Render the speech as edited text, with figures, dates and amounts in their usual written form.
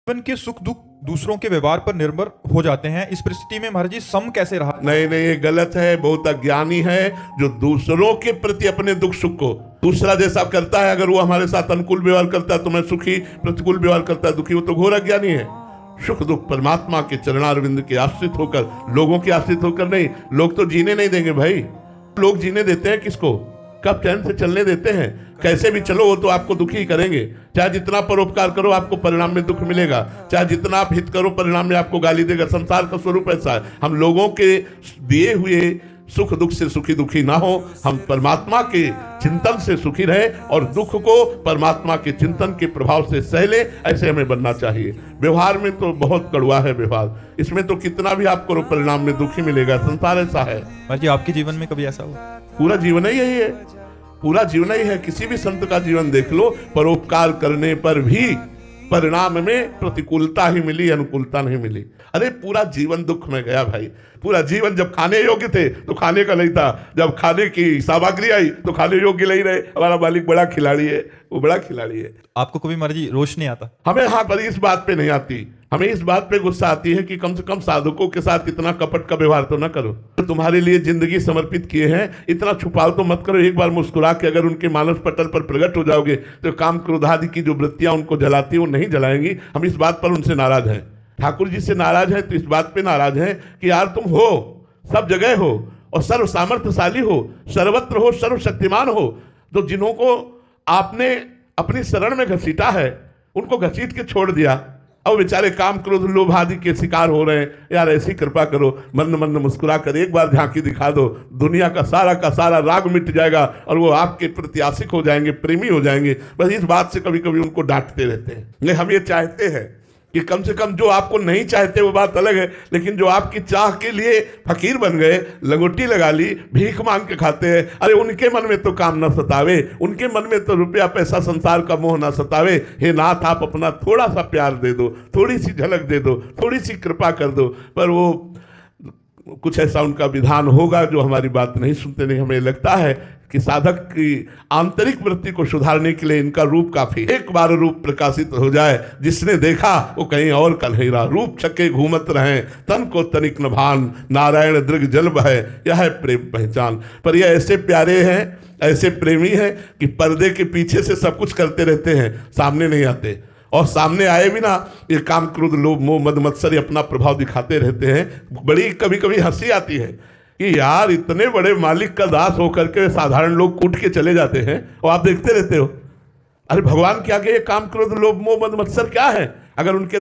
जीवन के सुख दुख दूसरों के व्यवहार पर निर्भर हो जाते हैं। इस परिस्थिति में महाराज जी सम कैसे रहा? नहीं नहीं, ये गलत है। बहुत अज्ञानी है जो दूसरों के प्रति अपने दुख सुख को दूसरा जैसा करता है। अगर वो हमारे साथ अनुकूल व्यवहार करता है तो मैं सुखी, प्रतिकूल व्यवहार करता है दुखी, वो तो घोर अज्ञानी है। सुख दुख परमात्मा के चरणारविंद के आश्रित होकर, लोगों के आश्रित होकर नहीं। लोग तो जीने नहीं देंगे भाई। लोग जीने देते हैं किसको? कब चैन से चलने देते हैं? कैसे भी चलो वो तो आपको दुखी ही करेंगे। चाहे जितना परोपकार करो आपको परिणाम में दुख मिलेगा, चाहे जितना आप हित करो परिणाम में आपको गाली देगा। संसार का स्वरूप ऐसा है। हम लोगों के दिए हुए सुख दुख से सुखी दुखी ना हो, हम परमात्मा के चिंतन से सुखी रहे और दुख को परमात्मा के चिंतन के प्रभाव से सह ले, ऐसे हमें बनना चाहिए। व्यवहार में तो बहुत कड़वा है व्यवहार, इसमें तो कितना भी आप करो परिणाम में दुखी मिलेगा। संसार ऐसा है। महाराज जी आपके जीवन में कभी ऐसा हुआ? पूरा जीवन ही यही है, पूरा जीवन ही है। किसी भी संत का जीवन देख लो, परोपकार करने पर भी परिणाम में प्रतिकूलता ही मिली, अनुकूलता नहीं मिली। अरे पूरा जीवन दुख में गया भाई। पूरा जीवन जब खाने योग्य थे तो खाने का नहीं था, जब खाने की सामग्री आई तो खाने योग्य नहीं रहे। हमारा मालिक बड़ा खिलाड़ी है, वो बड़ा खिलाड़ी है। आपको कभी महाराज जी रोष नहीं आता? हमें हाँ पर इस बात पे नहीं आती। हमें इस बात पे गुस्सा आती है कि कम से कम साधकों के साथ इतना कपट का व्यवहार तो ना करो। तो तुम्हारे लिए जिंदगी समर्पित किए हैं, इतना छुपाव तो मत करो। एक बार मुस्कुरा के अगर उनके मानस पटल पर प्रकट हो जाओगे तो काम क्रोधादि की जो वृत्तियां उनको जलाती है वो नहीं जलाएंगी। हम इस बात पर उनसे नाराज हैं। ठाकुर जी से नाराज हैं तो इस बात पे नाराज हैं कि यार तुम हो, सब जगह हो और सर्व सामर्थ्यशाली हो, सर्वत्र हो, सर्वशक्तिमान हो। तो जिन्हों को आपने अपनी शरण में घसीटा है उनको घसीट के छोड़ दिया और बेचारे काम क्रोध लोभ आदि के शिकार हो रहे हैं। यार ऐसी कृपा करो, मन मन मुस्कुरा कर एक बार झांकी दिखा दो, दुनिया का सारा राग मिट जाएगा और वो आपके प्रति आशिक हो जाएंगे, प्रेमी हो जाएंगे। बस इस बात से कभी कभी उनको डांटते रहते हैं। नहीं, हम ये चाहते हैं कि कम से कम जो आपको नहीं चाहते वो बात अलग है, लेकिन जो आपकी चाह के लिए फकीर बन गए, लंगोटी लगा ली, भीख मांग के खाते हैं, अरे उनके मन में तो काम ना सतावे, उनके मन में तो रुपया पैसा संसार का मोह ना सतावे। हे नाथ आप अपना थोड़ा सा प्यार दे दो, थोड़ी सी झलक दे दो, थोड़ी सी कृपा कर दो। पर वो कुछ ऐसा उनका विधान होगा जो हमारी बात नहीं सुनते। नहीं, हमें लगता है कि साधक की आंतरिक वृत्ति को सुधारने के लिए इनका रूप काफी। एक बार रूप प्रकाशित हो जाए, जिसने देखा वो कहीं और कल्हेरा। रूप छके घूमत रहे, तन को तनिक न भान, नारायण दृग जल बहे, यह है प्रेम पहचान। पर ये ऐसे प्यारे हैं, ऐसे प्रेमी हैं कि पर्दे के पीछे से सब कुछ करते रहते हैं, सामने नहीं आते। और सामने आए भी ना, ये काम क्रोध लोभ मोह मद मत्सर अपना प्रभाव दिखाते रहते हैं। बड़ी कभी कभी हंसी आती है कि यार इतने बड़े मालिक का दास होकर के साधारण लोग कूट के चले जाते हैं और आप देखते रहते हो। अरे भगवान के आगे ये काम क्रोध लोभ मोह मद मत्सर क्या है? अगर उनके